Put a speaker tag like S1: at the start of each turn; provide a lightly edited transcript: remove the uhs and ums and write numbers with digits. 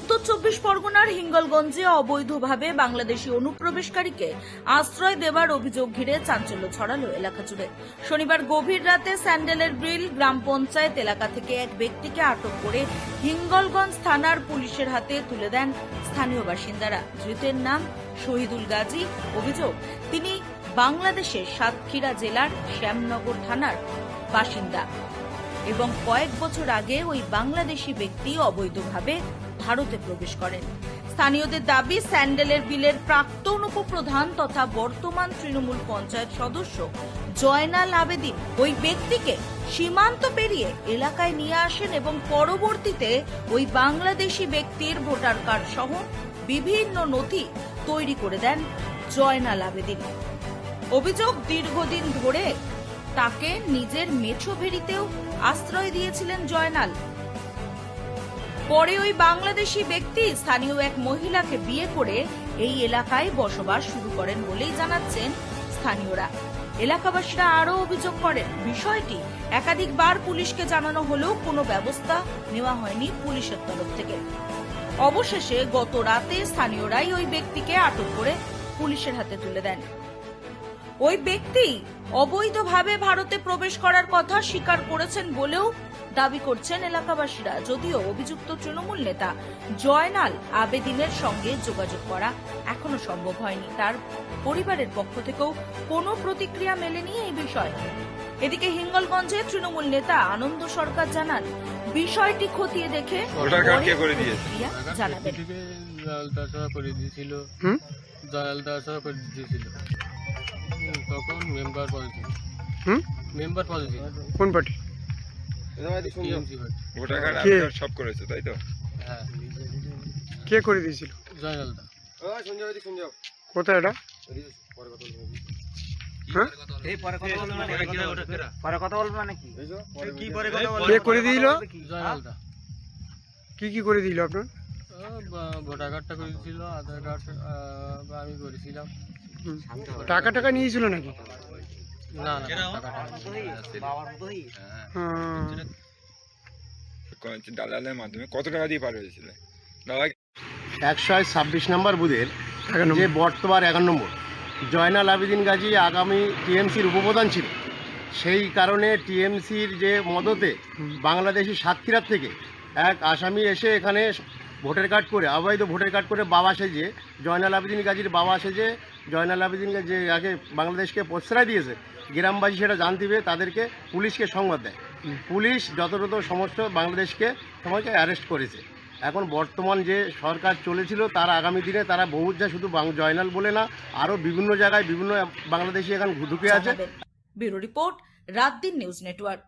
S1: উত্তর চব্বিশ পরগনার হিঙ্গলগঞ্জে অবৈধভাবে বাংলাদেশি অনুপ্রবেশকারীকে আশ্রয় দেবার অভিযোগ ঘিরে চাঞ্চল্য ছড়ালো এলাকা জুড়ে। শনিবার গভীর রাতে স্যান্ডেলের ব্রিল গ্রাম পঞ্চায়েত এলাকা থেকে এক ব্যক্তিকে আটক করে হিঙ্গলগঞ্জ থানার পুলিশের হাতে তুলে দেন স্থানীয় বাসিন্দারা। ধৃতের নাম শহীদুল গাজী। অভিযোগ, তিনি বাংলাদেশের সাতক্ষীরা জেলার শ্যামনগর থানার বাসিন্দা এবং কয়েক বছর আগে ওই বাংলাদেশি ব্যক্তি অবৈধভাবে ভারতে প্রবেশ করেন। স্থানীয়দের দাবি, স্যান্ডেলের বিলের প্রাক্তন উপপ্রধান তথা বর্তমান তৃণমূল পঞ্চায়েত সদস্য জয়নাল আবেদিন ওই ব্যক্তিকে সীমান্ত পেরিয়ে এলাকায় নিয়ে আসেন এবং পরবর্তীতে ওই বাংলাদেশি ব্যক্তির ভোটার কার্ড সহ বিভিন্ন নথি তৈরি করে দেন জয়নাল আবেদিন। অভিযোগ, দীর্ঘদিন ধরে তাকে নিজের মেছো ভেড়িতেও আশ্রয় দিয়েছিলেন জয়নাল। পরে ওই বাংলাদেশি ব্যক্তি স্থানীয় এক মহিলাকে বিয়ে করে এই এলাকায় বসবাস শুরু করেন বলেই জানাচ্ছেন স্থানীয়রা। এলাকাবাসীরা আরও অভিযোগ করেন, বিষয়টি একাধিকবার পুলিশকে জানানো হলেও কোনো ব্যবস্থা নেওয়া হয়নি পুলিশের তরফ থেকে। অবশেষে গত রাতে স্থানীয়রাই ওই ব্যক্তিকে আটক করে পুলিশের হাতে তুলে দেন। ওই ব্যক্তি অবৈধভাবে ভারতে প্রবেশ করার কথা স্বীকার করেছেন বলেও দাবি করছেন এলাকাবাসীরা। যদিও অভিযুক্ত তৃণমূল নেতা জয়নাল আবেদিনের সঙ্গে যোগাযোগ করা এখনো সম্ভব হয়নি। তার পরিবারের পক্ষ থেকেও কোনো প্রতিক্রিয়া মেলেনি এই বিষয়ে। এদিকে হিঙ্গলগঞ্জে তৃণমূল নেতা আনন্দ সরকার জানান, বিষয়টি খতিয়ে দেখে প্রতিক্রিয়া জানাবেন।
S2: তখন মেম্বার পজিটিভ
S3: কোন পার্টি?
S4: ভোটার কার্ড সব করেছে তাই তো?
S2: হ্যাঁ।
S3: কে করে দিয়েছিল?
S2: জয়নালদা।
S3: কোথায় এটা? হ্যাঁ? কে করে দিল?
S2: জয়নালদা।
S3: কি করে দিল আপনার?
S2: ভোটার কার্ডটা করেছিল, আধার কার্ড আমি করেছিলাম।
S3: টাকা নিয়েছিল নাকি?
S2: না,
S4: দালালের মাধ্যমে কত টাকা দিয়ে পার হয়েছিল?
S5: 126 নম্বর বুথের যে বর্তমান 11 নম্বর জয়নাল আবেদিন গাজী আগামী টিএমসির উপপ্রধান ছিল। সেই কারণে টিএমসির যে মদতে বাংলাদেশি সাতক্ষীরা থেকে এক আসামি এসে এখানে ভোটার কার্ড করে, অবৈধ ভোটার কার্ড করে বাবা সেজে, জয়নাল আবেদিন গাজীর বাবা সেজে জয়নাল আবেদিন যে আগে বাংলাদেশকে প্রশ্রয় দিয়েছে, গ্রামবাসী সেটা জানতে পেরে তাদেরকে পুলিশকে সংবাদ দেয়। পুলিশ যথাযথ সমস্ত বাংলাদেশকে সময়কে অ্যারেস্ট করেছে। এখন বর্তমান যে সরকার চলেছিল তার আগামী দিনে তারা বহুজা শুধু জয়নাল বলে না, আরও বিভিন্ন জায়গায় বিভিন্ন বাংলাদেশি এখন ঢুকে আছে।
S1: ব্যুরো রিপোর্ট, রাত দিন নিউজ নেটওয়ার্ক।